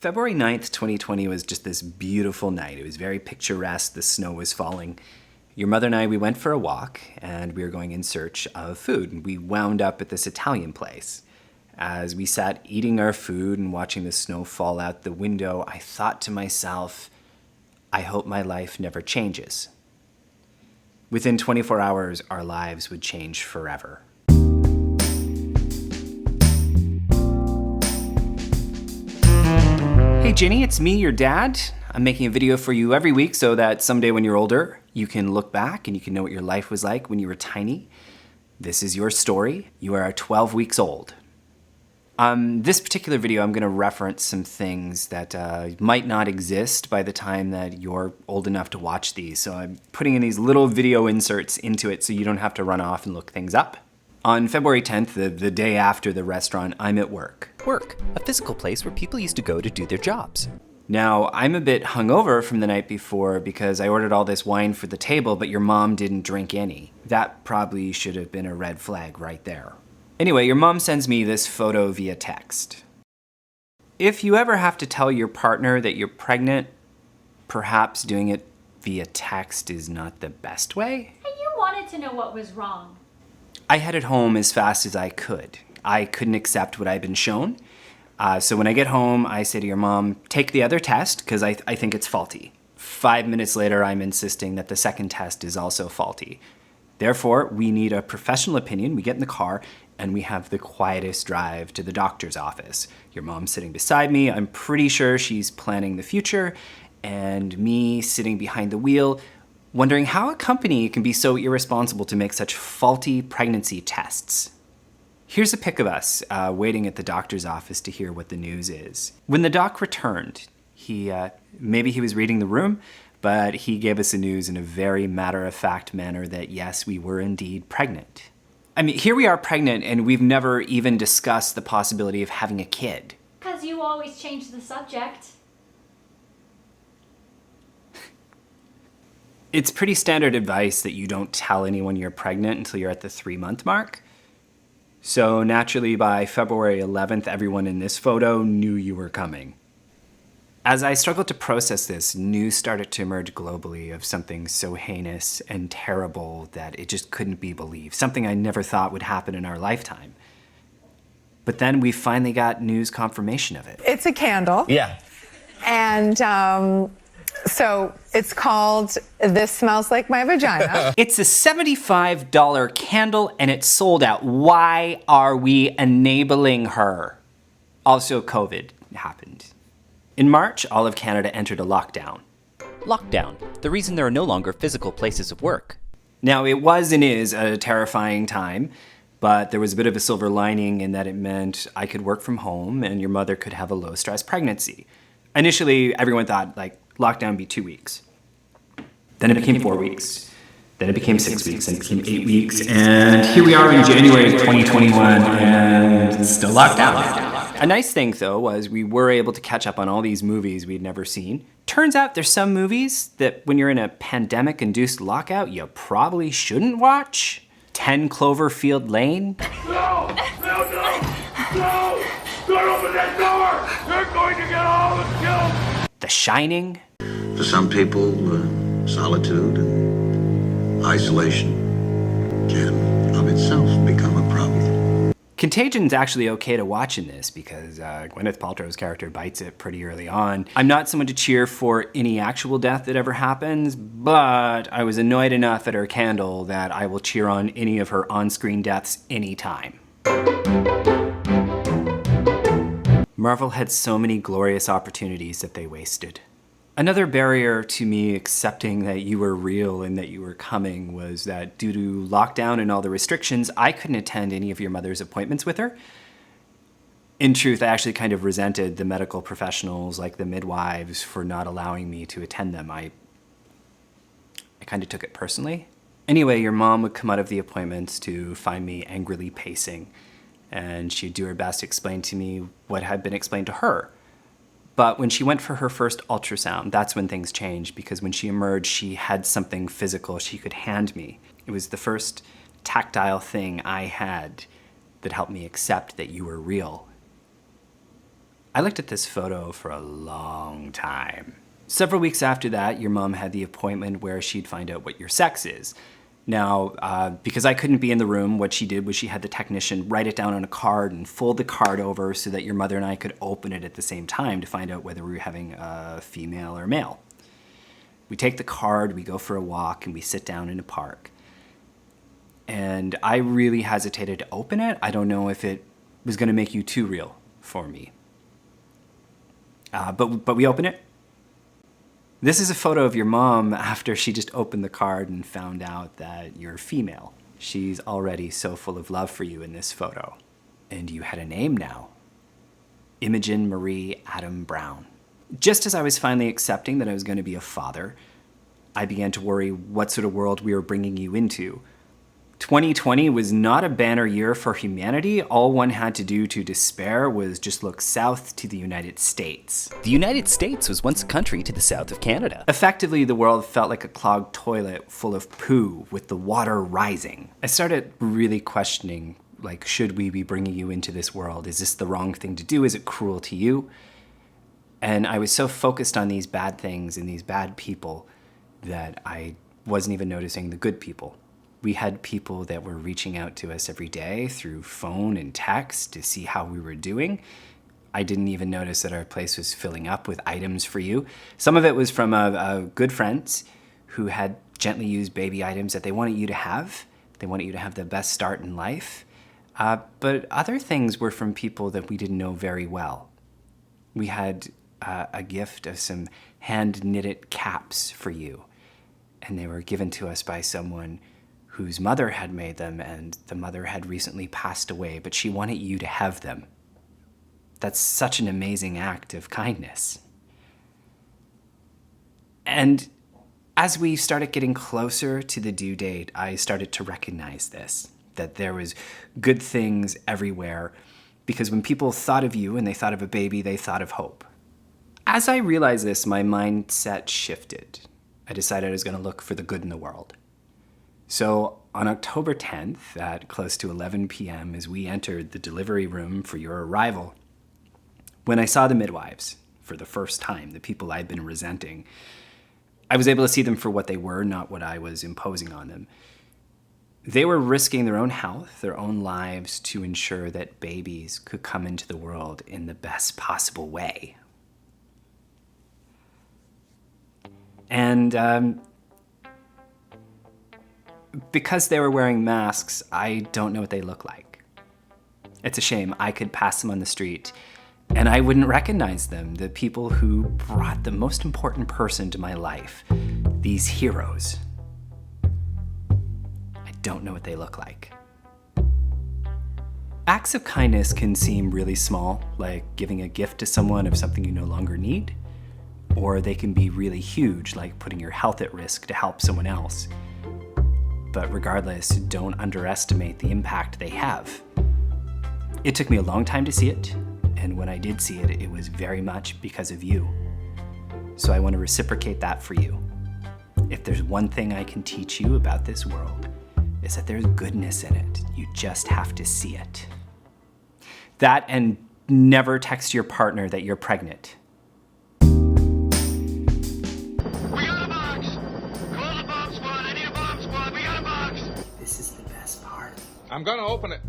February 9th, 2020 was just this beautiful night. It was very picturesque. The snow was falling. Your mother and I, we went for a walk, and we were going in search of food. And we wound up at this Italian place. As we sat eating our food and watching the snow fall out the window, I thought to myself, I hope my life never changes. Within 24 hours, our lives would change forever. Hey Ginny, it's me, your dad. I'm making a video for you every week so that someday when you're older, you can look back and you can know what your life was like when you were tiny. This is your story. You are 12 weeks old. This particular video, I'm going to reference some things that might not exist by the time that you're old enough to watch these. So I'm putting in these little video inserts into it so you don't have to run off and look things up. On February 10th, the day after the restaurant, I'm at work. Work, a physical place where people used to go to do their jobs. Now, I'm a bit hungover from the night before because I ordered all this wine for the table, but your mom didn't drink any. That probably should have been a red flag right there. Anyway, your mom sends me this photo via text. If you ever have to tell your partner that you're pregnant, perhaps doing it via text is not the best way. Hey, you wanted to know what was wrong. I headed home as fast as I could. I couldn't accept what I'd been shown. So when I get home, I say to your mom, take the other test, because I think it's faulty. 5 minutes later, I'm insisting that the second test is also faulty. Therefore, we need a professional opinion. We get in the car, and we have the quietest drive to the doctor's office. Your mom's sitting beside me. I'm pretty sure she's planning the future, and me sitting behind the wheel, wondering how a company can be so irresponsible to make such faulty pregnancy tests. Here's a pic of us waiting at the doctor's office to hear what the news is. When the doc returned, maybe he was reading the room, but he gave us the news in a very matter-of-fact manner that yes, we were indeed pregnant. I mean, here we are pregnant and we've never even discussed the possibility of having a kid. 'Cause you always change the subject. It's pretty standard advice that you don't tell anyone you're pregnant until you're at the 3-month mark. So naturally, by February 11th, everyone in this photo knew you were coming. As I struggled to process this, news started to emerge globally of something so heinous and terrible that it just couldn't be believed. Something I never thought would happen in our lifetime. But then we finally got news confirmation of it. It's a candle. Yeah. And so it's called This Smells Like My Vagina. It's a $75 candle and it's sold out. Why are we enabling her? Also, COVID happened. In March, all of Canada entered a lockdown. Lockdown, the reason there are no longer physical places of work. Now, it was and is a terrifying time, but there was a bit of a silver lining in that it meant I could work from home and your mother could have a low-stress pregnancy. Initially, everyone thought, lockdown would be 2 weeks. Then it became 4 weeks. Then it became 6 weeks, then it became 8 weeks, and here we are in January of 2021, and it's still locked down. A nice thing, though, was we were able to catch up on all these movies we'd never seen. Turns out there's some movies that when you're in a pandemic-induced lockout, you probably shouldn't watch. 10 Cloverfield Lane. No! No, no! No! Don't open that door! They're going to get all of us killed! The Shining. For some people, solitude and isolation can of itself become a problem. Contagion's actually okay to watch in this because Gwyneth Paltrow's character bites it pretty early on. I'm not someone to cheer for any actual death that ever happens, but I was annoyed enough at her candle that I will cheer on any of her on-screen deaths anytime. Marvel had so many glorious opportunities that they wasted. Another barrier to me accepting that you were real and that you were coming was that due to lockdown and all the restrictions, I couldn't attend any of your mother's appointments with her. In truth, I actually kind of resented the medical professionals like the midwives for not allowing me to attend them. I kind of took it personally. Anyway, your mom would come out of the appointments to find me angrily pacing, and she'd do her best to explain to me what had been explained to her. But when she went for her first ultrasound, that's when things changed, because when she emerged, she had something physical she could hand me. It was the first tactile thing I had that helped me accept that you were real. I looked at this photo for a long time. Several weeks after that, your mom had the appointment where she'd find out what your sex is. Now, because I couldn't be in the room, what she did was she had the technician write it down on a card and fold the card over so that your mother and I could open it at the same time to find out whether we were having a female or male. We take the card, we go for a walk, and we sit down in a park. And I really hesitated to open it. I don't know if it was going to make you too real for me. But we open it. This is a photo of your mom after she just opened the card and found out that you're female. She's already so full of love for you in this photo. And you had a name now. Imogen Marie Adam Brown. Just as I was finally accepting that I was going to be a father, I began to worry what sort of world we were bringing you into. 2020 was not a banner year for humanity. All one had to do to despair was just look south to the United States. The United States was once a country to the south of Canada. Effectively, the world felt like a clogged toilet full of poo with the water rising. I started really questioning, like, should we be bringing you into this world? Is this the wrong thing to do? Is it cruel to you? And I was so focused on these bad things and these bad people that I wasn't even noticing the good people. We had people that were reaching out to us every day through phone and text to see how we were doing. I didn't even notice that our place was filling up with items for you. Some of it was from good friends who had gently used baby items that they wanted you to have. They wanted you to have the best start in life. But other things were from people that we didn't know very well. We had a gift of some hand-knitted caps for you, and they were given to us by someone whose mother had made them, and the mother had recently passed away, but she wanted you to have them. That's such an amazing act of kindness. And as we started getting closer to the due date, I started to recognize this, that there was good things everywhere, because when people thought of you and they thought of a baby, they thought of hope. As I realized this, my mindset shifted. I decided I was going to look for the good in the world. So on October 10th at close to 11 p.m. as we entered the delivery room for your arrival, when I saw the midwives for the first time, the people I'd been resenting, I was able to see them for what they were, not what I was imposing on them. They were risking their own health, their own lives to ensure that babies could come into the world in the best possible way. And because they were wearing masks, I don't know what they look like. It's a shame. I could pass them on the street and I wouldn't recognize them, the people who brought the most important person to my life, these heroes. I don't know what they look like. Acts of kindness can seem really small, like giving a gift to someone of something you no longer need, or they can be really huge, like putting your health at risk to help someone else. But regardless, don't underestimate the impact they have. It took me a long time to see it, and when I did see it, it was very much because of you. So I want to reciprocate that for you. If there's one thing I can teach you about this world, is that there's goodness in it. You just have to see it. That, and never text your partner that you're pregnant. We got a box! Call the bomb squad, I need a bomb squad, we got a box! This is the best part. I'm gonna open it.